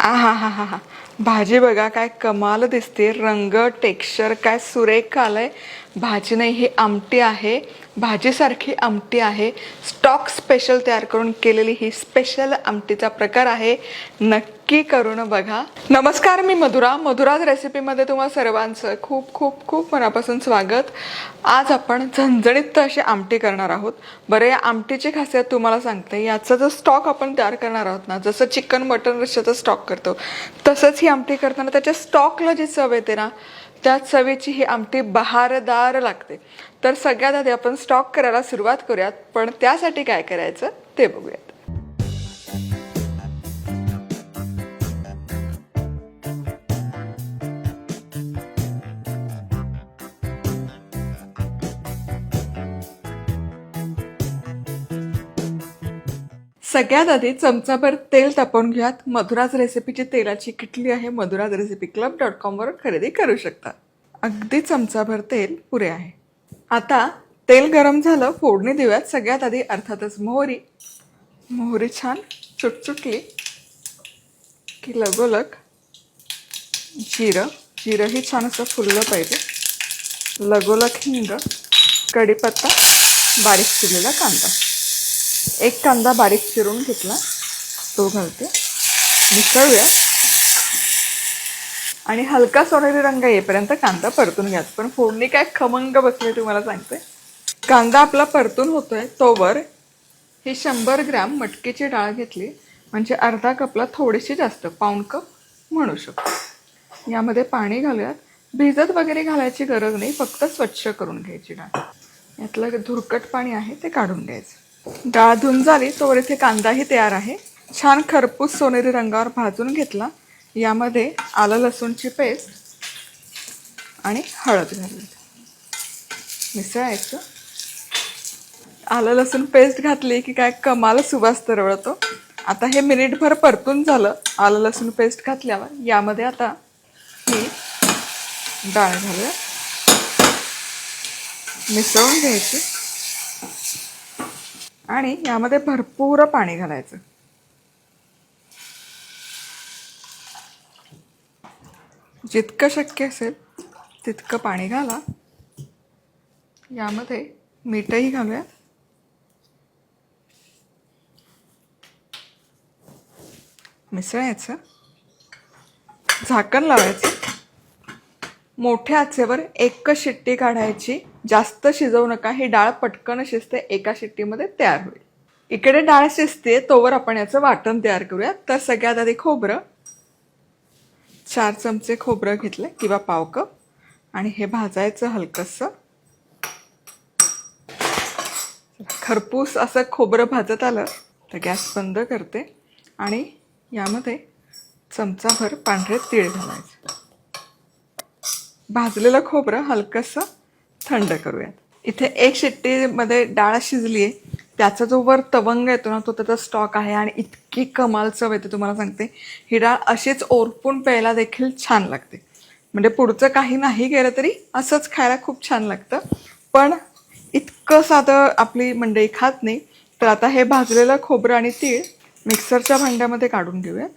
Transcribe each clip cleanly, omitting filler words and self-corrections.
आहा हा हा हा भाजी बघा काय कमाल दिसते. रंग टेक्स्चर काय सुरेख आलंय. भाजी नाही, ही आमटी आहे. भाजीसारखी आमटी आहे. स्टॉक स्पेशल तयार करून केलेली ही स्पेशल आमटीचा प्रकार आहे. नक्की करून बघा. नमस्कार, मी मधुराज रेसिपीमध्ये तुम्हा सर्वांचं खूप खूप खूप मनापासून स्वागत. आज आपण झणझणीत अशी आमटी करणार आहोत. बरं, या आमटीची खासियत तुम्हाला सांगते. याचा जो स्टॉक आपण तयार करणार आहोत ना, जसं चिकन मटन रश्श्याचा स्टॉक करतो तसंच ही आमटी करताना त्याच्या स्टॉकला जी चव येते ना, त्या चवीची ही आमटी बहारदार लागते. तर सगळ्यात आधी आपण स्टॉक करायला सुरुवात करूयात, पण त्यासाठी काय करायचं ते बघूयात. सगळ्यात आधी चमचाभर तेल तापवून घ्यात. मधुराज रेसिपीची तेलाची किटली आहे. मधुराज रेसिपी club.com वर खरेदी करू शकता. अगदी चमचाभर तेल पुरे आहे. आता तेल गरम झालं, फोडणी देऊयात. सगळ्यात आधी अर्थातच मोहरी छान चुटचुटली की लगोलग जिरंही छान असं फुललं पाहिजे. लगोलग हिंग, कढीपत्ता, बारीक चिरलेला कांदा. एक कांदा बारीक चिरून घेतला, तो घालते. मिसळूया आणि हलका सोनेरी रंग येईपर्यंत कांदा परतून घ्या. पण फोडणी काय खमंग बसली तुम्हाला सांगते. कांदा आपला परतून होतोय तोवर ही 100 ग्रॅम मटकीची डाळ घेतली, म्हणजे अर्धा कपला थोडीशी जास्त, पाऊण कप म्हणू शकतो. यामध्ये पाणी घालूयात. भिजत वगैरे घालायची गरज नाही, फक्त स्वच्छ करून घ्यायची डाळ. यातलं धुरकट पाणी आहे ते काढून घ्यायचं. डाळ धुवून झाली तोवर इथे कांदाही तयार आहे. छान खरपूस सोनेरी रंगावर भाजून घेतला. यामध्ये आलं लसूणची पेस्ट आणि हळद घालूया. मिसळायचं. आलं लसूण पेस्ट घातली की काय कमाल सुवास तरवळतो. आता हे मिनिटभर परतून झालं. आलं लसूण पेस्ट घातल्यावर यामध्ये आता ही डाळ घालूया. मिसळून घ्यायची आणि यामध्ये भरपूर पाणी घालायचं. जितकं शक्य असेल तितकं पाणी घाला. यामध्ये मीठही घालूया. मिसळायचं. झाकण लावायचं. मोठ्या आचेवर एकच शिट्टी काढायची. जास्त शिजवू नका, ही डाळ पटकन शिजते, एका शिट्टीमध्ये तयार होईल. इकडे डाळ शिजते तोवर आपण याचं वाटण तयार करूया. तर सगळ्यात आधी खोबरं, 4 चमचे खोबरं घेतले किंवा पाव कप, आणि हे भाजायचं हलकंसं. खरपूस असं खोबरं भाजत आलं तर गॅस बंद करते आणि यामध्ये चमचाभर पांढरे तीळ घालायचे. भाजलेलं खोबरं हलकंसं थंड करूयात. इथे एक शिट्टीमध्ये डाळ शिजली आहे. त्याचा जो वर तवंग येतो ना, तो त्याचा स्टॉक आहे आणि इतकी कमाल चव येते तुम्हाला सांगते. ही डाळ अशीच ओरपून प्यायला देखील छान लागते. म्हणजे पुढचं काही नाही केलं तरी असंच खायला खूप छान लागतं. पण इतकं साधं आपली मंडळी खात नाही. तर आता हे भाजलेलं खोबरं आणि तीळ मिक्सरच्या भांड्यामध्ये काढून घेऊयात.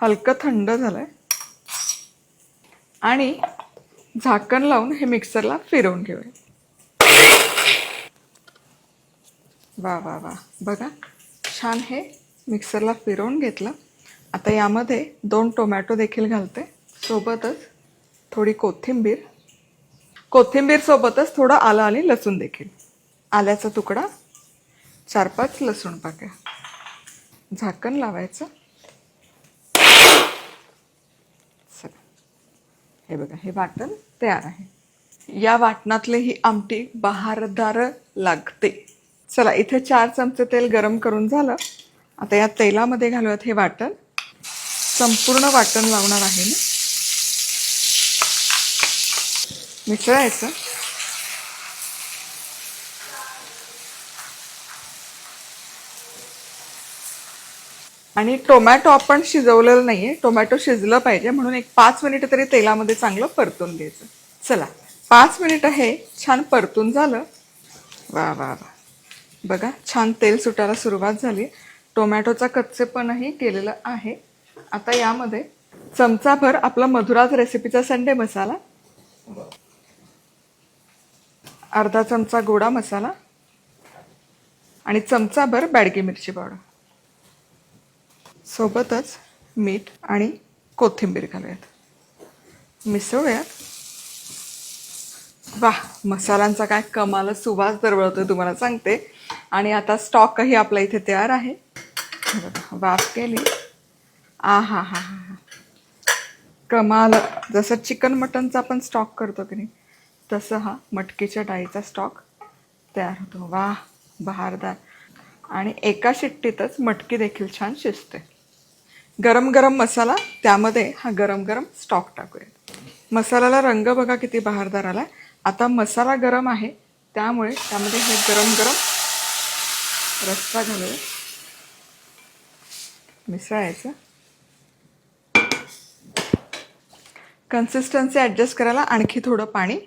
हलकं थंड झालंय आणि झाकण लावून हे मिक्सरला फिरवून घेऊया. वा वा वा, बघा छान हे मिक्सरला फिरवून घेतलं. आता यामध्ये 2 टोमॅटो देखील घालते. सोबतच थोडी कोथिंबीर सोबतच थोडं आलं आणि लसूण देखील. आल्याचा तुकडा, 4-5 लसूण पाकळ्या. झाकण लावायचं. हे बघा, हे वाटण तयार आहे. या वाटणातले ही आमटी बहारदार लागते. चला, इथे 4 चमचे तेल गरम करून झालं. आता या तेलामध्ये घालूयात हे वाटण. संपूर्ण वाटण लावणार आहे मी. मिसळायचं. आणि टोमॅटो आपण शिजवलेलं नाहीये. टोमॅटो शिजलं पाहिजे म्हणून एक 5 मिनिटं तरी तेलामध्ये चांगलं परतून घ्यायचं. चला, 5 मिनिटं हे छान परतून झालं. वा वा वा, बघा छान तेल सुटायला सुरुवात झाली. टोमॅटोचा कच्चेपणही केलेलं आहे. आता यामध्ये चमचाभर आपला मधुराज रेसिपीचा संडे मसाला, अर्धा चमचा गोडा मसाला आणि चमचाभर बॅडगी मिरची पावडर, सोबतच मीठ आणि कोथिंबीर घालूयात. मिसळूयात. वाह, मसाल्यांचा काय कमाल सुवास दरवळतोय तुम्हाला सांगते. आणि आता स्टॉकही आपला इथे तयार आहे. वाफ केली. आ हा हा हा, कमाल. जसं चिकन मटनचा आपण स्टॉक करतो की नाही, तसं हा मटकीच्या डाळीचा स्टॉक तयार होतो. वाह, बहारदार. आणि एका शिट्टीतच मटकी देखील छान शिजते. गरम गरम मसाला, त्यामध्ये हा गरम गरम स्टॉक टाकूया. मसाल्याला रंग बघा किती बहारदार आला. आता मसाला गरम आहे, त्यामुळे त्यामध्ये हे गरम गरम रस्सा घालूया. मिसळायचं. कन्सिस्टन्सी ॲडजस्ट करायला आणखी थोडं पाणी,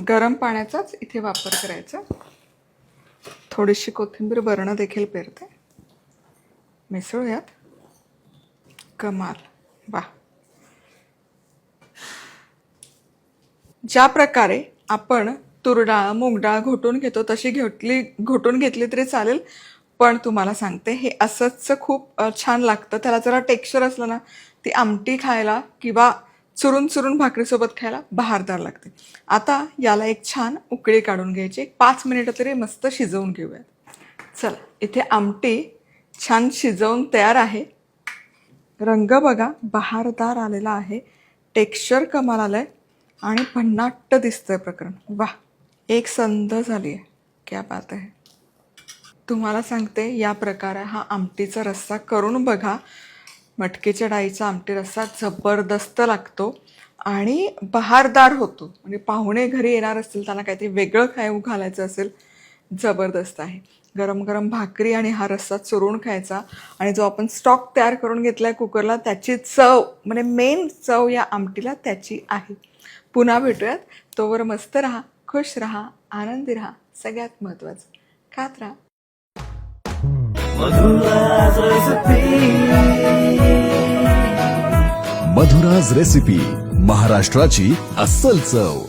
गरम पाण्याचाच इथे वापर करायचा. थोडीशी कोथिंबीर वरण देखील पेरते. मिसळूयात. कमाल. वा, ज्या प्रकारे आपण तूर डाळ, मूग डाळ घोटून घेतो तशी घोटून घेतली तरी चालेल, पण तुम्हाला सांगते हे असंच खूप छान लागतं. त्याला जरा टेक्स्चर असलं ना, ती आमटी खायला किंवा चुरून चुरून भाकरीसोबत खायला बहारदार लागते. आता याला एक छान उकळी काढून घ्यायची. 5 मिनिटं तरी मस्त शिजवून घेऊयात. चला, इथे आमटी छान शिजवून तयार आहे. रंग बघा बहारदार आलेला आहे, टेक्स्चर कमाल आलंय आणि भन्नाट दिसतंय प्रकरण. वाह, एक संध झाली आहे. क्या बात आहे. तुम्हाला सांगते, या प्रकारे हा आमटीचा रस्सा करून बघा. मटकीच्या डाळीचा आमटी रस्सा जबरदस्त लागतो आणि बहारदार होतो. म्हणजे पाहुणे घरी येणार असतील, त्यांना काहीतरी वेगळं खाऊ घालायचं असेल, जबरदस्त आहे. गरम गरम भाकरी आणि हा रस्सा चुरून खायचा. आणि जो आपण स्टॉक तयार करून घेतलाय कुकरला, त्याची चव म्हणजे मेन चव या आमटीला त्याची आहे. पुन्हा भेटूयात. तोवर मस्त राहा, खुश राहा, आनंदी राहा. सगळ्यात महत्त्वाचं खात राहा. मधुराज रेसिपी, महाराष्ट्राची अस्सल चव.